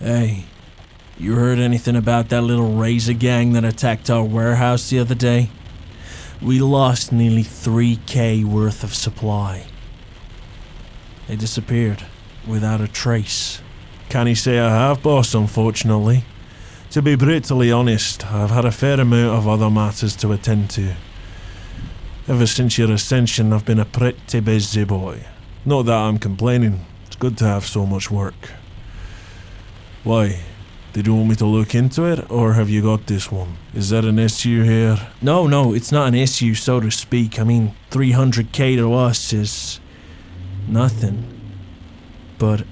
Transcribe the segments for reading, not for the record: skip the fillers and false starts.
Hey, you heard anything about that little razor gang that attacked our warehouse the other day? We lost nearly 3K worth of supply. They disappeared without a trace. Can't say I have, boss, unfortunately. To be brutally honest, I've had a fair amount of other matters to attend to. Ever since your ascension, I've been a pretty busy boy. Not that I'm complaining, it's good to have so much work. Why? Did you want me to look into it, or have you got this one? Is there an issue here? No, it's not an issue, so to speak. I mean, 300K to us is nothing. But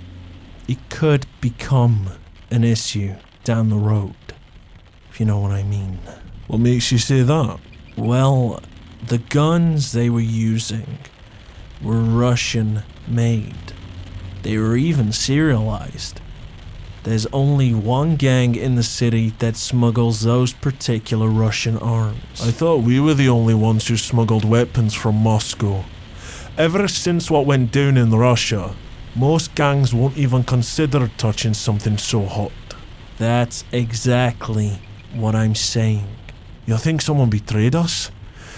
it could become an issue down the road, if you know what I mean. What makes you say that? Well, the guns they were using were Russian-made. They were even serialized. There's only one gang in the city that smuggles those particular Russian arms. I thought we were the only ones who smuggled weapons from Moscow. Ever since what went down in Russia, most gangs won't even consider touching something so hot. That's exactly what I'm saying. You think someone betrayed us?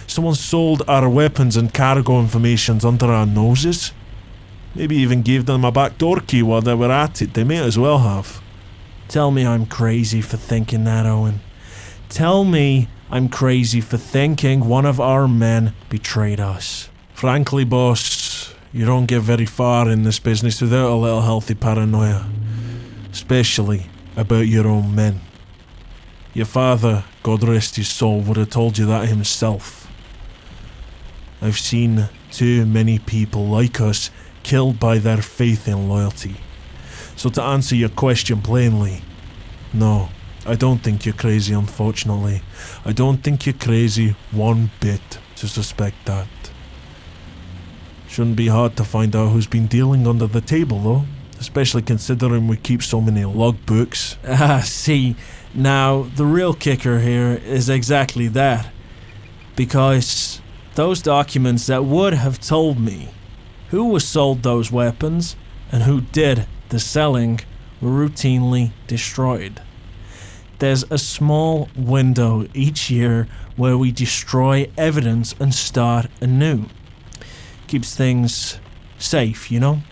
Someone sold our weapons and cargo informations under our noses? Maybe even gave them a backdoor key while they were at it. They may as well have. Tell me I'm crazy for thinking that, Owen. Tell me I'm crazy for thinking one of our men betrayed us. Frankly, boss, you don't get very far in this business without a little healthy paranoia. Especially about your own men. Your father, God rest his soul, would have told you that himself. I've seen too many people like us killed by their faith in loyalty. So to answer your question plainly, no, I don't think you're crazy, unfortunately. I don't think you're crazy one bit to suspect that. Shouldn't be hard to find out who's been dealing under the table though, especially considering we keep so many logbooks. See, now the real kicker here is exactly that. Because those documents that would have told me who was sold those weapons and who did the selling were routinely destroyed. There's a small window each year where we destroy evidence and start anew. Keeps things safe, you know?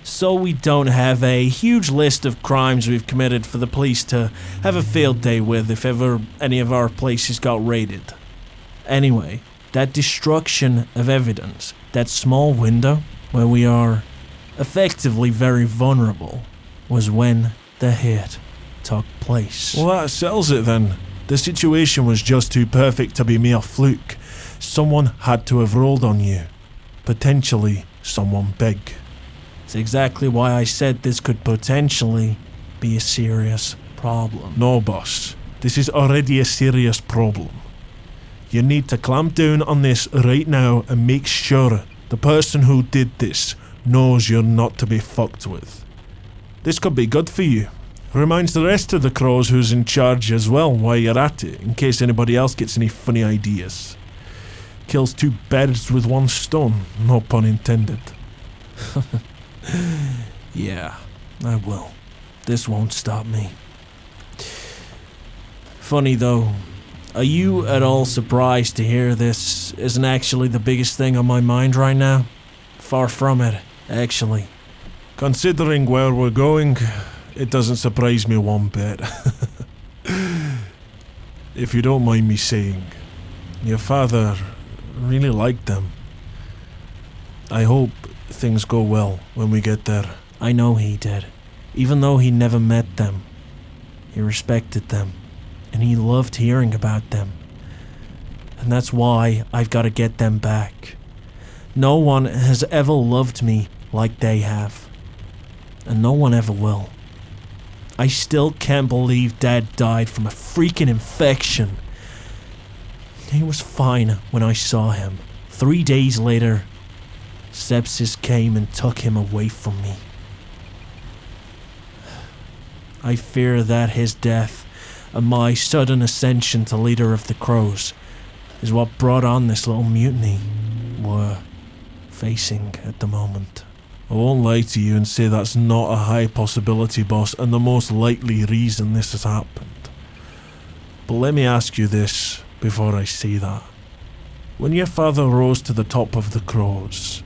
So we don't have a huge list of crimes we've committed for the police to have a field day with if ever any of our places got raided. Anyway, that destruction of evidence, that small window where we are effectively very vulnerable, was when the hit took place. Well, that settles it then. The situation was just too perfect to be mere fluke. Someone had to have rolled on you. Potentially someone big. It's exactly why I said this could potentially be a serious problem. No, boss. This is already a serious problem. You need to clamp down on this right now and make sure the person who did this knows you're not to be fucked with. This could be good for you. Reminds the rest of the crøws who's in charge as well while you're at it, in case anybody else gets any funny ideas. Kills two birds with one stone, no pun intended. Yeah, I will. This won't stop me. Funny though, are you at all surprised to hear this isn't actually the biggest thing on my mind right now? Far from it, actually. Considering where we're going, it doesn't surprise me one bit. If you don't mind me saying, your father really liked them. I hope things go well when we get there. I know he did. Even though he never met them, he respected them, and he loved hearing about them. And that's why I've got to get them back. No one has ever loved me like they have. And no one ever will. I still can't believe Dad died from a freaking infection. He was fine when I saw him. 3 days later, sepsis came and took him away from me. I fear that his death and my sudden ascension to leader of the crøws is what brought on this little mutiny we're facing at the moment. I won't lie to you and say that's not a high possibility, boss, and the most likely reason this has happened. But let me ask you this before I say that. When your father rose to the top of the crøws,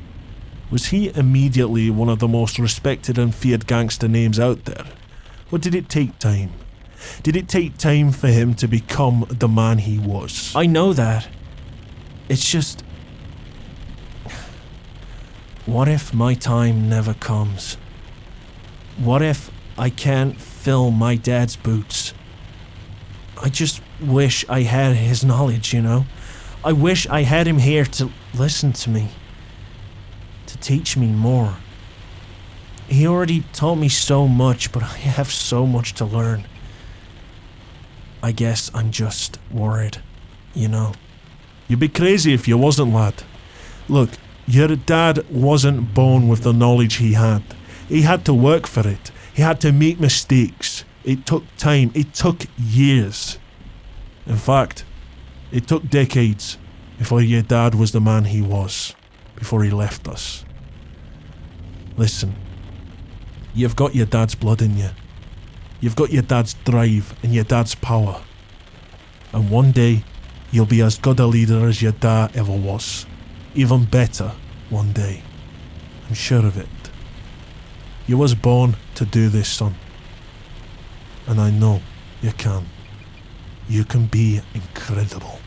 was he immediately one of the most respected and feared gangster names out there? Or did it take time? Did it take time for him to become the man he was? I know that. It's just... what if my time never comes? What if I can't fill my dad's boots? I just wish I had his knowledge, you know? I wish I had him here to listen to me, to teach me more. He already taught me so much, but I have so much to learn. I guess I'm just worried, you know? You'd be crazy if you wasn't, lad. Look, your dad wasn't born with the knowledge he had. He had to work for it. He had to make mistakes. It took time. It took years. In fact, it took decades before your dad was the man he was, before he left us. Listen, you've got your dad's blood in you. You've got your dad's drive and your dad's power. And one day, you'll be as good a leader as your dad ever was. Even better one day. I'm sure of it. You was born to do this, son. And I know you can. You can be incredible.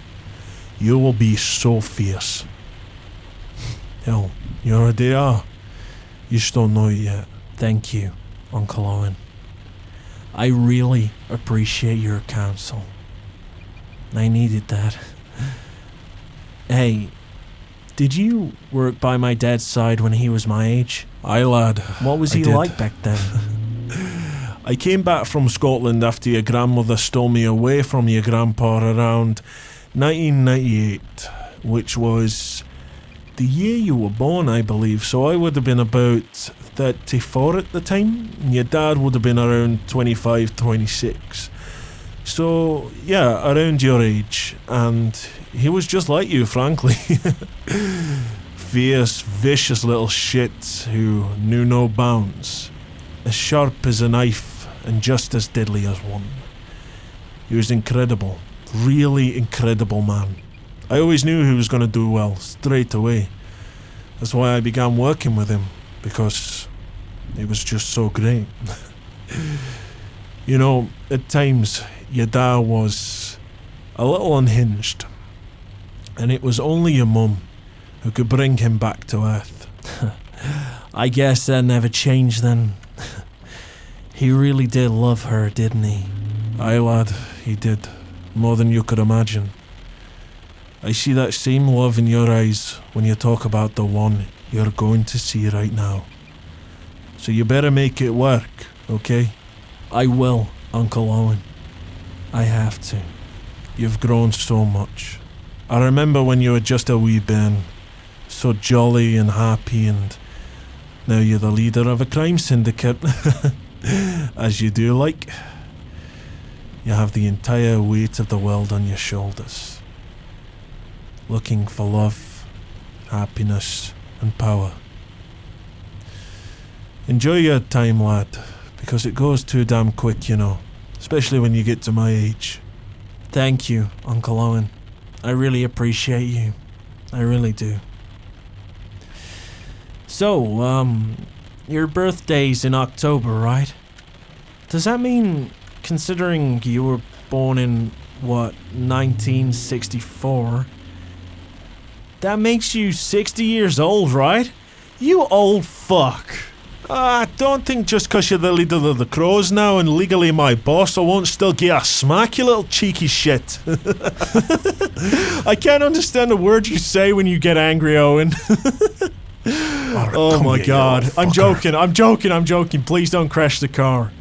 You will be so fierce. Hell, you already are. You just don't know it yet. Thank you, Uncle Owen. I really appreciate your counsel. I needed that. Hey, did you work by my dad's side when he was my age? Aye, lad. What was he like back then? I came back from Scotland after your grandmother stole me away from your grandpa around 1998, which was the year you were born, I believe. So I would have been about 34 at the time, and your dad would have been around 25, 26. So, yeah, around your age, and he was just like you, frankly. Fierce, vicious little shit who knew no bounds. As sharp as a knife and just as deadly as one. He was incredible, really incredible man. I always knew he was going to do well, straight away. That's why I began working with him, because he was just so great. You know, at times, your dad was a little unhinged, and it was only your mum who could bring him back to earth. I guess that never changed then. He really did love her, didn't he? Aye, lad, he did. More than you could imagine. I see that same love in your eyes when you talk about the one you're going to see right now. So you better make it work, okay? I will, Uncle Owen. I have to. You've grown so much. I remember when you were just a wee Ben, so jolly and happy, and now you're the leader of a crime syndicate. As you do like. You have the entire weight of the world on your shoulders. Looking for love, happiness, and power. Enjoy your time, lad, because it goes too damn quick, you know, especially when you get to my age. Thank you, Uncle Owen. I really appreciate you. I really do. So, your birthday's in October, right? Does that mean, considering you were born in, 1964, that makes you 60 years old, right? You old fuck. I don't think just 'cause you're the leader of the crøws now and legally my boss, I won't still give a smack, you little cheeky shit. I can't understand a word you say when you get angry, Owen. Oh my god. I'm joking. Please don't crash the car.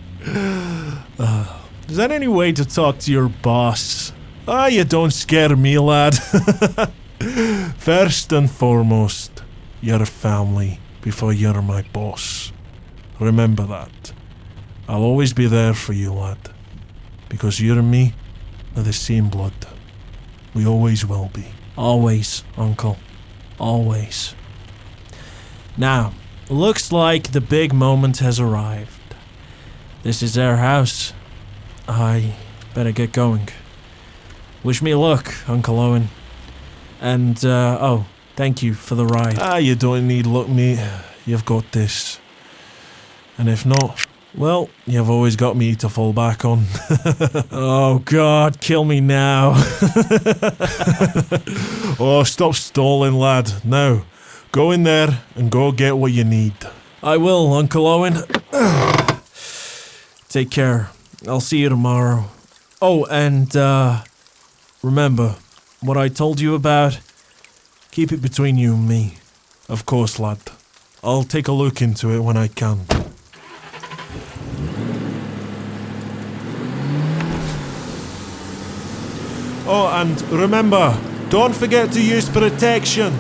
Is there any way to talk to your boss? You don't scare me, lad. First and foremost, you're family before you're my boss. Remember that. I'll always be there for you, lad. Because you and me are the same blood. We always will be. Always, Uncle. Always. Now, Looks like the big moment has arrived. This is our house. I better get going. Wish me luck, Uncle Owen. And, thank you for the ride. You don't need luck, mate. You've got this. And if not, well, you've always got me to fall back on. Oh, God, kill me now. Oh, stop stalling, lad. Now, go in there and go get what you need. I will, Uncle Owen. Take care. I'll see you tomorrow. Oh, and, remember, what I told you about, keep it between you and me. Of course, lad. I'll take a look into it when I can. Oh, and remember, don't forget to use protection.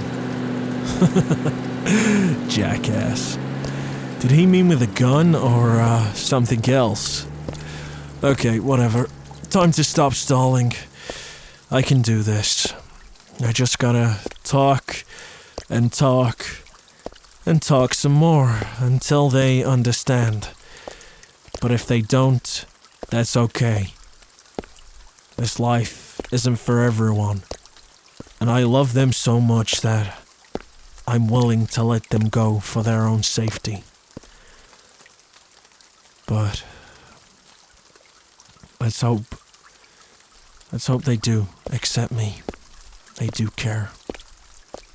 Jackass. Did he mean with a gun or something else? Okay, whatever. Time to stop stalling. I can do this. I just gotta talk and talk and talk some more until they understand. But if they don't, that's okay. This life isn't for everyone. And I love them so much that I'm willing to let them go for their own safety. But let's hope they do accept me. They do care.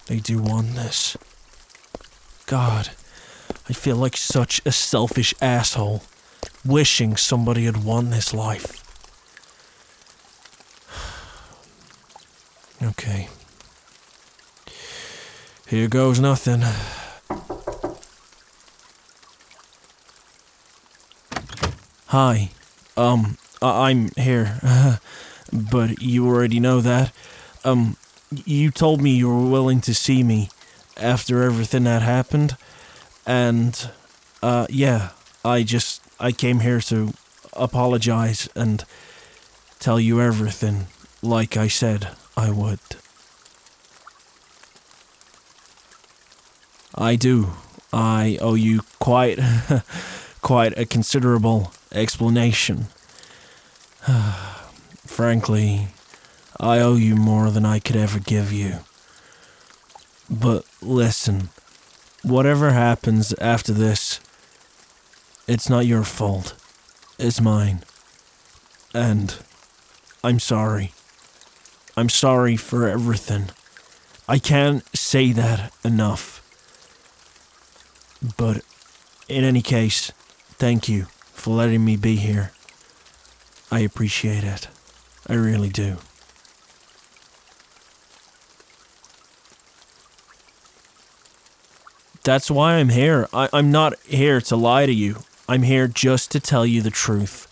They do want this. God, I feel like such a selfish asshole, wishing somebody had won this life. Okay. Here goes nothing. Hi. I'm here. But you already know that. You told me you were willing to see me after everything that happened. And, yeah, I came here to apologize and tell you everything like I said I would. I do. I owe you quite a considerable explanation. Frankly, I owe you more than I could ever give you. But listen, whatever happens after this, it's not your fault. It's mine. And I'm sorry. I'm sorry for everything. I can't say that enough. But in any case, thank you for letting me be here. I appreciate it. I really do. That's why I'm here. I'm not here to lie to you. I'm here just to tell you the truth.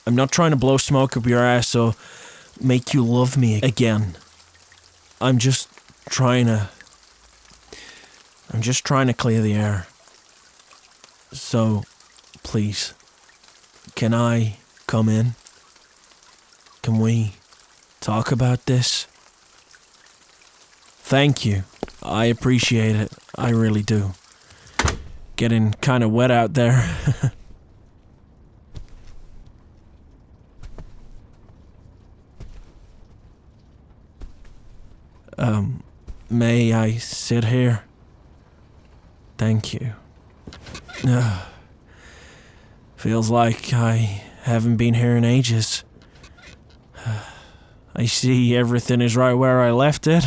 I'm not trying to blow smoke up your ass or make you love me again. I'm just trying to clear the air. So, please, can I come in? Can we talk about this? Thank you. I appreciate it. I really do. Getting kind of wet out there. May I sit here? Thank you. Feels like I haven't been here in ages. I see everything is right where I left it.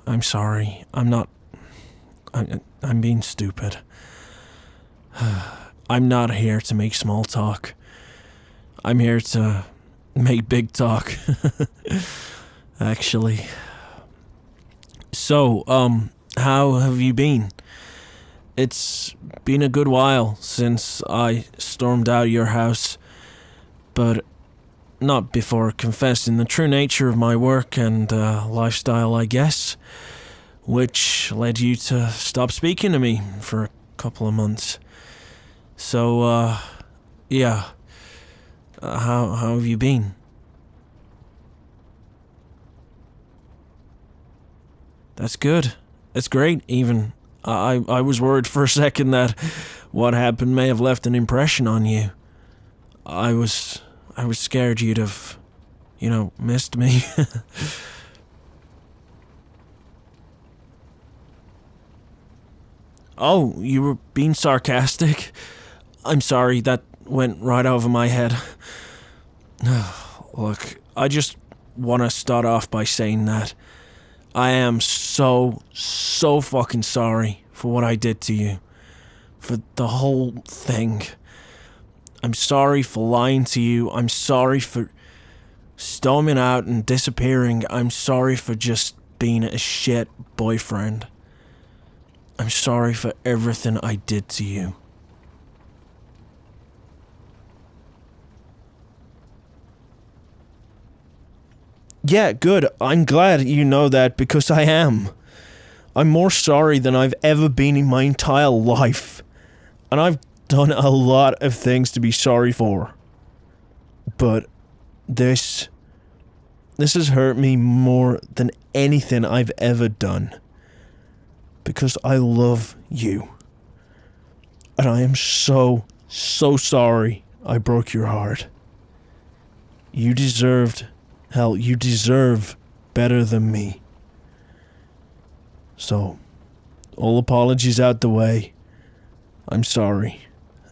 I'm sorry. I'm being stupid. I'm not here to make small talk. I'm here to make big talk. Actually. So, how have you been? It's been a good while since I stormed out of your house, but not before confessing the true nature of my work and lifestyle, I guess, which led you to stop speaking to me for a couple of months. So, yeah. How have you been? That's good. It's great, even. I was worried for a second that what happened may have left an impression on you. I was scared you'd have, missed me. Oh, you were being sarcastic? I'm sorry, that went right over my head. Look, I just want to start off by saying that I am so fucking sorry for what I did to you. For the whole thing. I'm sorry for lying to you. I'm sorry for storming out and disappearing. I'm sorry for just being a shit boyfriend. I'm sorry for everything I did to you. Yeah, good. I'm glad you know that because I am. I'm more sorry than I've ever been in my entire life. And I've done a lot of things to be sorry for. But this has hurt me more than anything I've ever done. Because I love you. And I am so sorry I broke your heart. You deserve better than me. So, all apologies out the way. I'm sorry.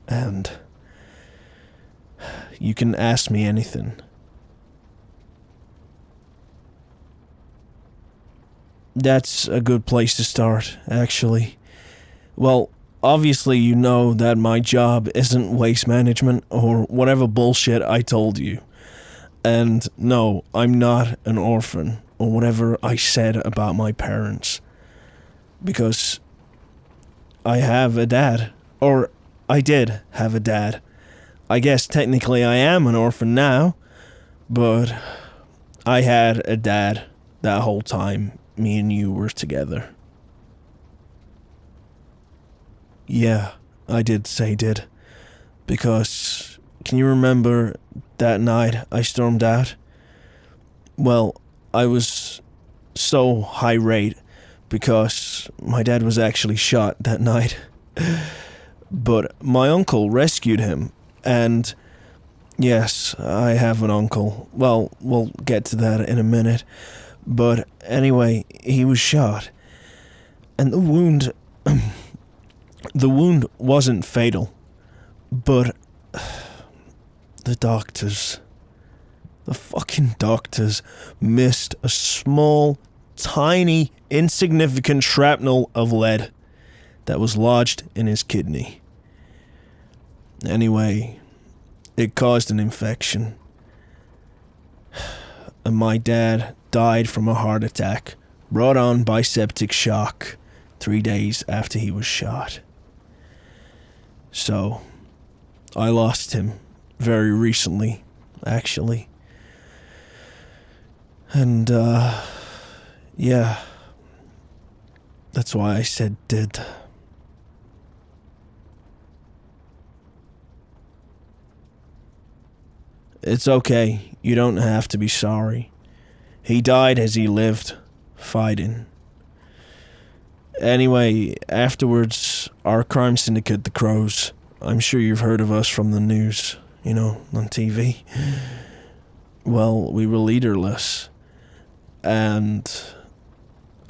And you can ask me anything. That's a good place to start, actually. Well, obviously you know that my job isn't waste management or whatever bullshit I told you. And no, I'm not an orphan or whatever I said about my parents. Because I have a dad. Or I did have a dad. I guess technically I am an orphan now. But I had a dad that whole time me and you were together. Yeah, I did say did. Because, can you remember that night I stormed out? Well, I was so irate because my dad was actually shot that night. But my uncle rescued him, and yes, I have an uncle. Well, we'll get to that in a minute. But anyway, he was shot. And the wound wasn't fatal. But the fucking doctors missed a small, tiny, insignificant shrapnel of lead that was lodged in his kidney. Anyway, it caused an infection. And my dad died from a heart attack brought on by septic shock 3 days after he was shot. So, I lost him very recently, actually. And, yeah. That's why I said did. It's okay. You don't have to be sorry. He died as he lived, fighting. Anyway, afterwards, our crime syndicate, the Crøws, I'm sure you've heard of us from the news, on TV. Well, we were leaderless. And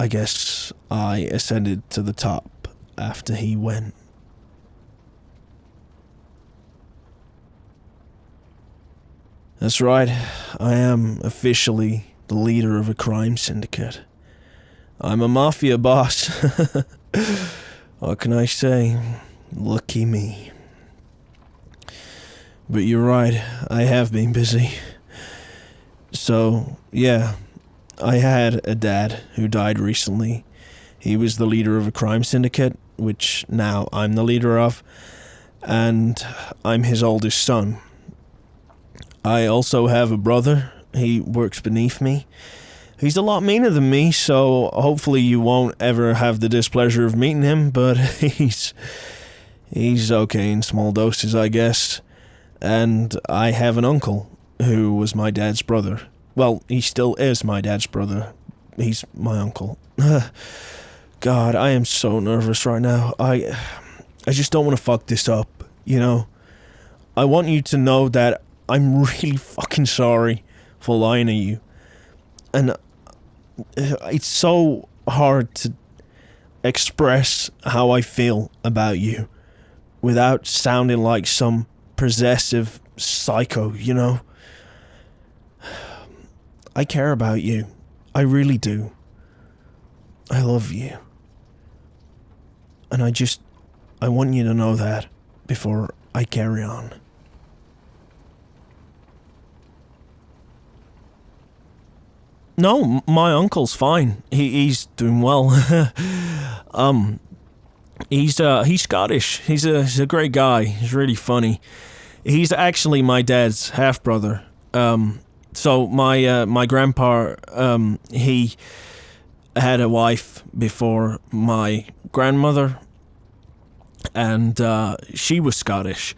I guess I ascended to the top after he went. That's right, I am officially the leader of a crime syndicate. I'm a Mafia boss. What can I say? Lucky me. But you're right, I have been busy. So, yeah, I had a dad who died recently. He was the leader of a crime syndicate, which now I'm the leader of, and I'm his oldest son. I also have a brother. He works beneath me. He's a lot meaner than me, so hopefully you won't ever have the displeasure of meeting him, but he's okay in small doses, I guess. And I have an uncle who was my dad's brother. Well, he still is my dad's brother. He's my uncle. God, I am so nervous right now. I just don't want to fuck this up, you know? I want you to know that I'm really fucking sorry for lying to you. And it's so hard to express how I feel about you without sounding like some possessive psycho, you know? I care about you. I really do. I love you. And I want you to know that before I carry on. No, my uncle's fine. He's doing well. He's Scottish. He's a great guy. He's really funny. He's actually my dad's half brother. So my grandpa, he had a wife before my grandmother, and she was Scottish.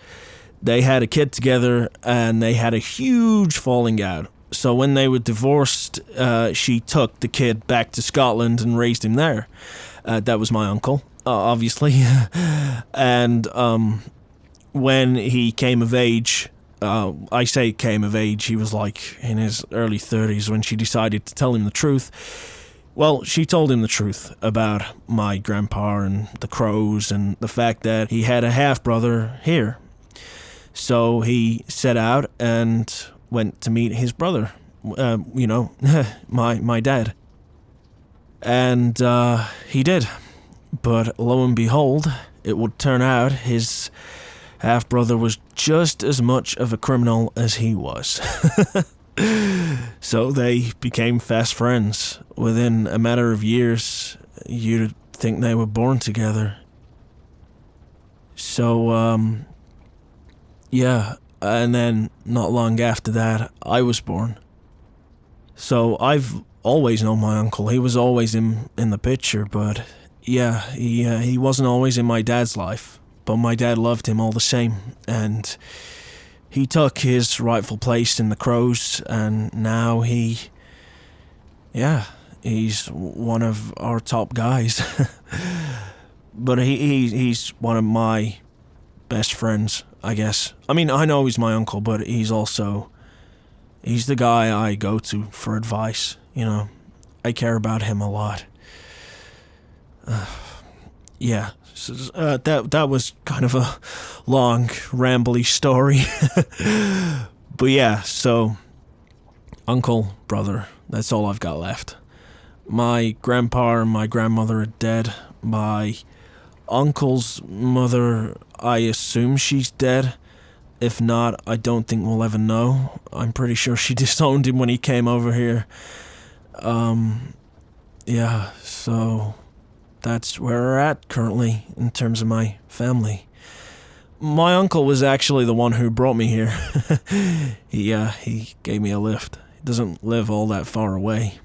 They had a kid together, and they had a huge falling out. So when they were divorced, she took the kid back to Scotland and raised him there. That was my uncle, obviously. And when he came of age, I say came of age, he was like in his early 30s when she decided to tell him the truth. Well, she told him the truth about my grandpa and the crøws and the fact that he had a half-brother here. So he set out and went to meet his brother, my dad. And he did. But lo and behold, it would turn out his half-brother was just as much of a criminal as he was. So they became fast friends. Within a matter of years, you'd think they were born together. So, yeah, and then not long after that, I was born. So I've always known my uncle. He was always in the picture, but yeah, he wasn't always in my dad's life. But my dad loved him all the same, and he took his rightful place in the crøws, and now he's one of our top guys. But he's one of my best friends, I guess. I mean, I know he's my uncle, but he's the guy I go to for advice, you know. I care about him a lot. Yeah. That was kind of a long, rambly story. But yeah, so uncle, brother, that's all I've got left. My grandpa and my grandmother are dead. My uncle's mother, I assume she's dead. If not, I don't think we'll ever know. I'm pretty sure she disowned him when he came over here. Yeah, so that's where we're at currently in terms of my family. My uncle was actually the one who brought me here. He gave me a lift. He doesn't live all that far away.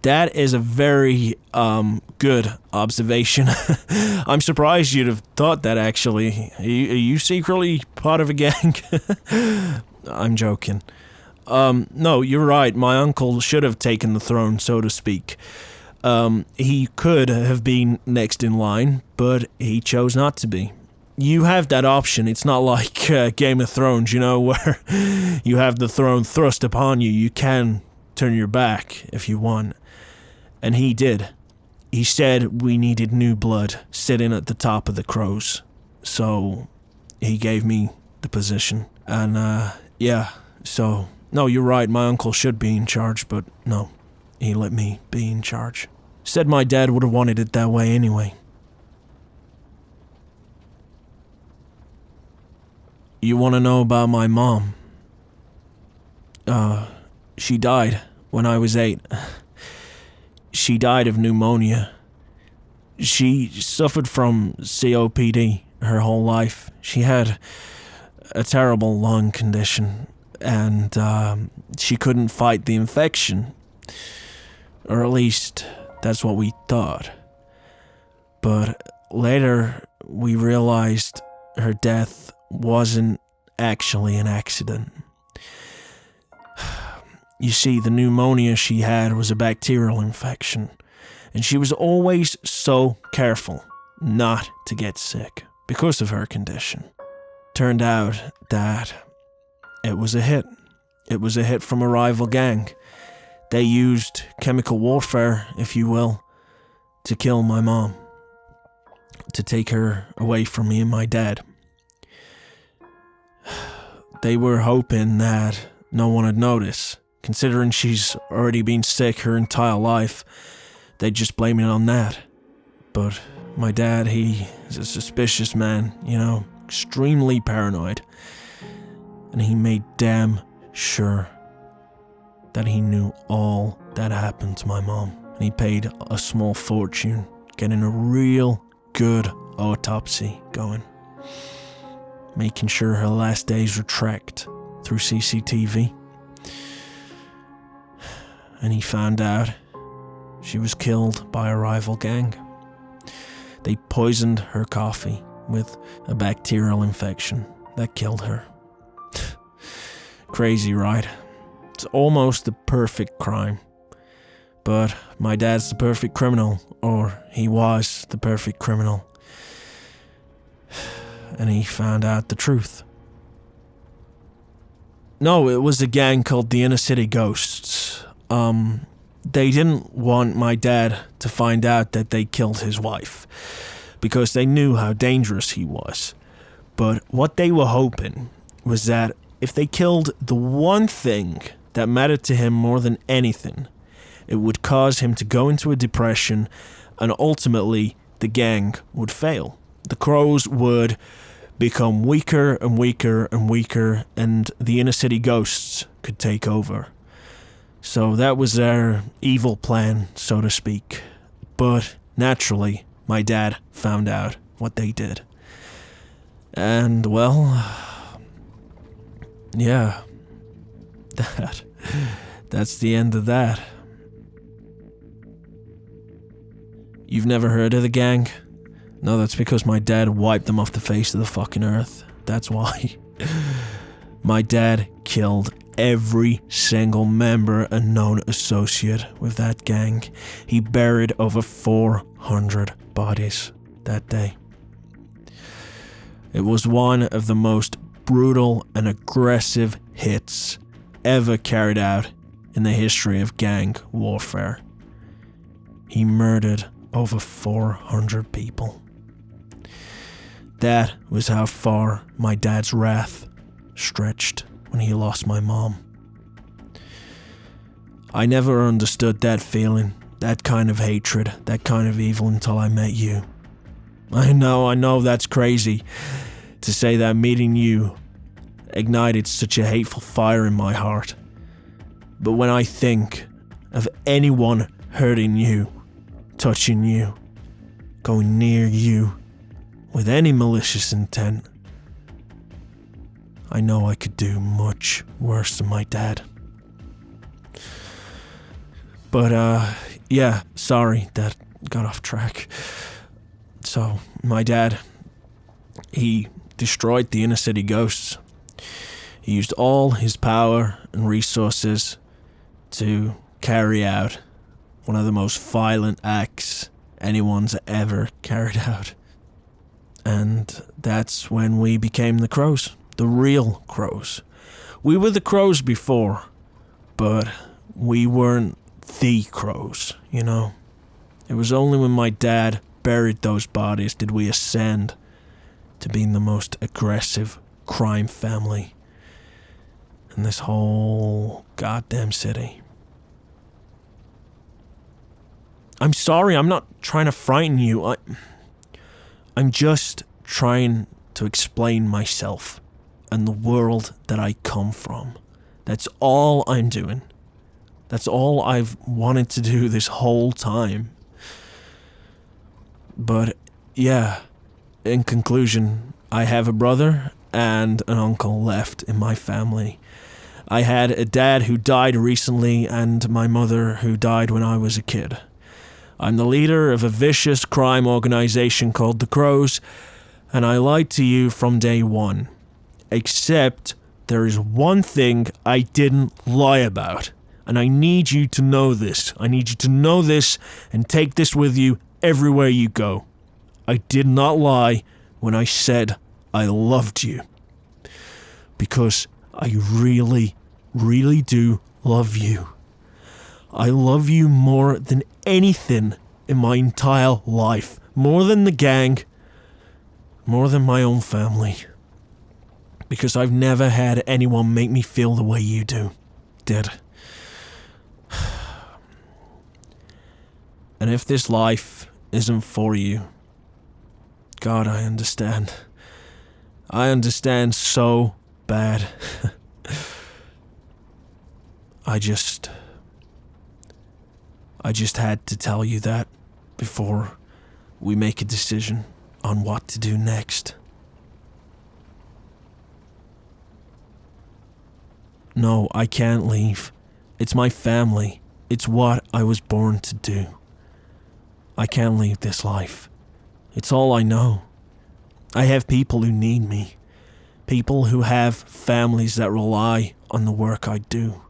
That is a very good observation. I'm surprised you'd have thought that, actually. Are you secretly part of a gang? I'm joking. No, you're right. My uncle should have taken the throne, so to speak. He could have been next in line, but he chose not to be. You have that option. It's not like Game of Thrones, you know, where you have the throne thrust upon you. You can turn your back if you want. And he did. He said we needed new blood sitting at the top of the crøws. So he gave me the position. And, so... No, you're right, my uncle should be in charge, but no, he let me be in charge. Said my dad would have wanted it that way anyway. You want to know about my mom? She died when I was 8. She died of pneumonia. She suffered from COPD her whole life. She had a terrible lung condition. And she couldn't fight the infection. Or at least, that's what we thought. But later, we realized her death wasn't actually an accident. You see, the pneumonia she had was a bacterial infection, and she was always so careful not to get sick because of her condition. Turned out that it was a hit. It was a hit from a rival gang. They used chemical warfare, if you will, to kill my mom, to take her away from me and my dad. They were hoping that no one would notice. Considering she's already been sick her entire life, they'd just blame it on that. But my dad, he is a suspicious man, extremely paranoid. And he made damn sure that he knew all that happened to my mom. And he paid a small fortune getting a real good autopsy going. Making sure her last days were tracked through CCTV. And he found out she was killed by a rival gang. They poisoned her coffee with a bacterial infection that killed her. Crazy, right? It's almost the perfect crime. But my dad's the perfect criminal, or he was the perfect criminal. And he found out the truth. No, it was a gang called the Inner City Ghosts. They didn't want my dad to find out that they killed his wife, because they knew how dangerous he was. But what they were hoping was that if they killed the one thing that mattered to him more than anything, it would cause him to go into a depression, and ultimately the gang would fail. The crøws would become weaker and weaker and weaker, and the Inner City Ghosts could take over. So that was their evil plan, so to speak. But naturally, my dad found out what they did. And, well, yeah, that's the end of that. You've never heard of the gang? No, that's because my dad wiped them off the face of the fucking earth. That's why. My dad killed every single member and known associate with that gang. He buried over 400 bodies that day. It was one of the most brutal and aggressive hits ever carried out in the history of gang warfare. He murdered over 400 people. That was how far my dad's wrath stretched when he lost my mom. I never understood that feeling, that kind of hatred, that kind of evil until I met you. I know that's crazy to say that meeting you ignited such a hateful fire in my heart. But when I think of anyone hurting you, touching you, going near you with any malicious intent, I know I could do much worse than my dad. But, yeah, sorry, that got off track. So, my dad, he destroyed the Inner City Ghosts. He used all his power and resources to carry out one of the most violent acts anyone's ever carried out. And that's when we became the crøws. The real crøws. We were the crøws before, but we weren't the crøws, It was only when my dad buried those bodies did we ascend to being the most aggressive crime family in this whole goddamn city. I'm sorry, I'm not trying to frighten you. I'm just trying to explain myself and the world that I come from. That's all I'm doing. That's all I've wanted to do this whole time. But, yeah, in conclusion, I have a brother and an uncle left in my family. I had a dad who died recently and my mother who died when I was a kid. I'm the leader of a vicious crime organization called the crøws, and I lied to you from day one. Except there is one thing I didn't lie about, And I need you to know this. I need you to know this and take this with you everywhere you go. I did not lie when I said I loved you. Because I really, really do love you. I love you more than anything in my entire life. More than the gang. More than my own family. Because I've never had anyone make me feel the way you do, did. And if this life isn't for you, God, I understand. I understand so bad. I just had to tell you that before we make a decision on what to do next. No, I can't leave. It's my family. It's what I was born to do. I can't leave this life. It's all I know. I have people who need me. People who have families that rely on the work I do.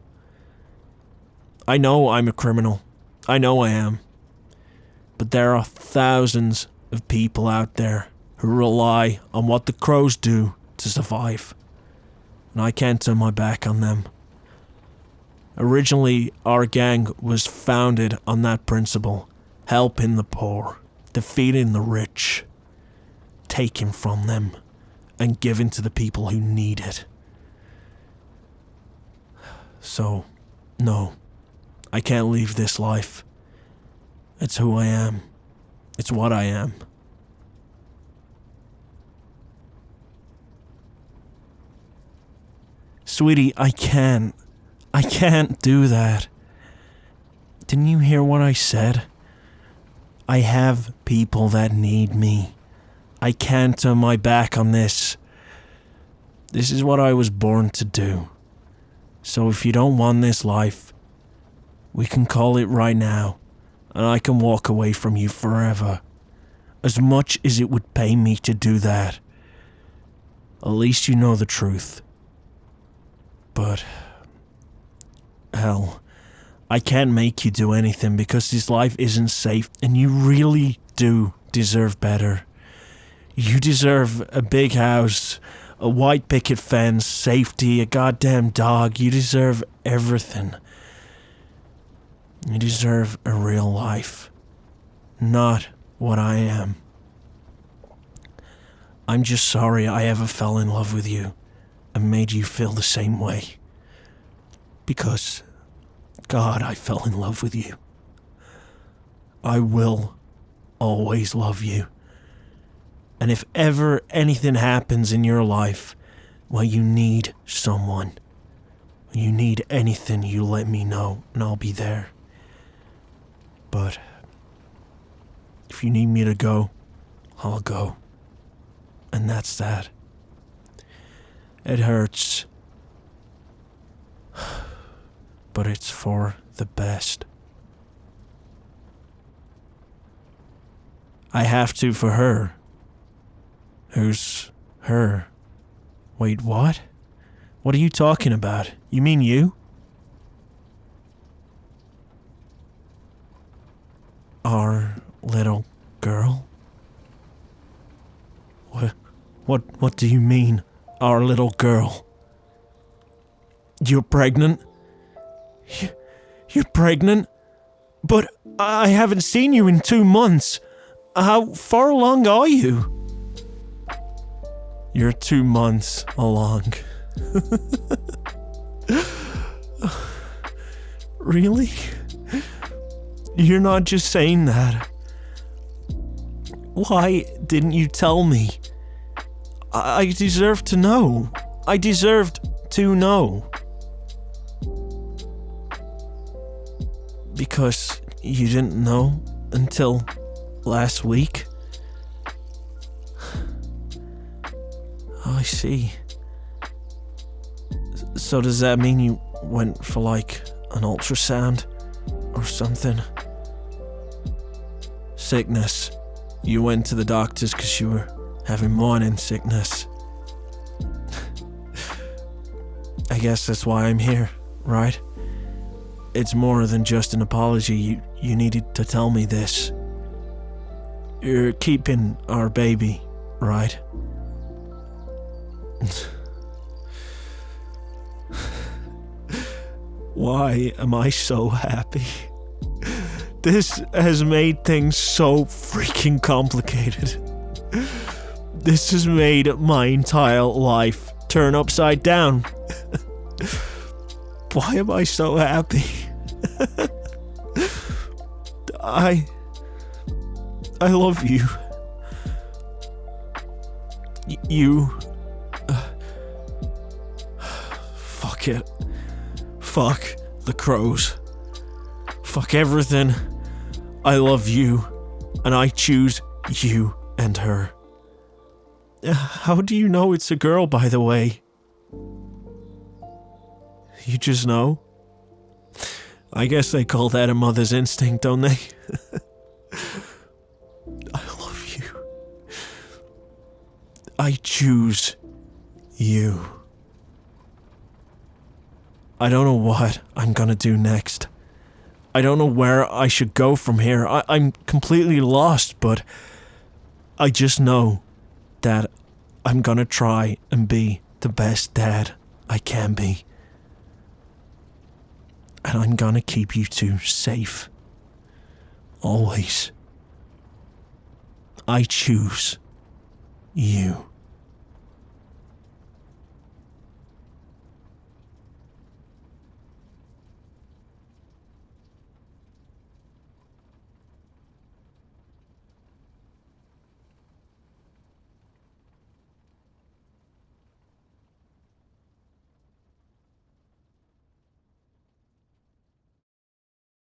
I know I'm a criminal. I know I am. But there are thousands of people out there who rely on what the crøws do to survive. And I can't turn my back on them. Originally, our gang was founded on that principle. Helping the poor, defeating the rich, taking from them, and giving to the people who need it. So, no, I can't leave this life. It's who I am. It's what I am. Sweetie, I can't do that. Didn't you hear what I said? I have people that need me. I can't turn my back on this. This is what I was born to do. So if you don't want this life, we can call it right now, and I can walk away from you forever. As much as it would pay me to do that. At least you know the truth. But, hell, I can't make you do anything because this life isn't safe, and you really do deserve better. You deserve a big house, a white picket fence, safety, a goddamn dog. You deserve everything. You deserve a real life, not what I am. I'm just sorry I ever fell in love with you and made you feel the same way. Because, God, I fell in love with you. I will always love you. And if ever anything happens in your life where you need someone, when you need anything, you let me know and I'll be there. But if you need me to go, I'll go. And that's that. It hurts. But it's for the best. I have to for her. Who's her? Wait, what? What are you talking about? You mean you? Our little girl? What do you mean, our little girl? You're pregnant? You're pregnant? But I haven't seen you in 2 months. How far along are you? You're 2 months along. Really? You're not just saying that. Why didn't you tell me? I deserve to know. I deserved to know. Because you didn't know until last week? Oh, I see. So does that mean you went for like an ultrasound or something? Sickness. You went to the doctors because you were having morning sickness. I guess that's why I'm here, right? it's more than just an apology. You needed to tell me this. You're keeping our baby, right? Why am I so happy? This has made things so freaking complicated. This has made my entire life turn upside down. Why am I so happy? I love you. Fuck it. Fuck the crøws. Fuck everything. I love you, and I choose you and her. How do you know it's a girl, by the way? You just know? I guess they call that a mother's instinct, don't they? I love you. I choose you. I don't know what I'm gonna do next. I don't know where I should go from here. I'm completely lost, but I just know that I'm gonna try and be the best dad I can be. And I'm gonna keep you two safe. Always. I choose you.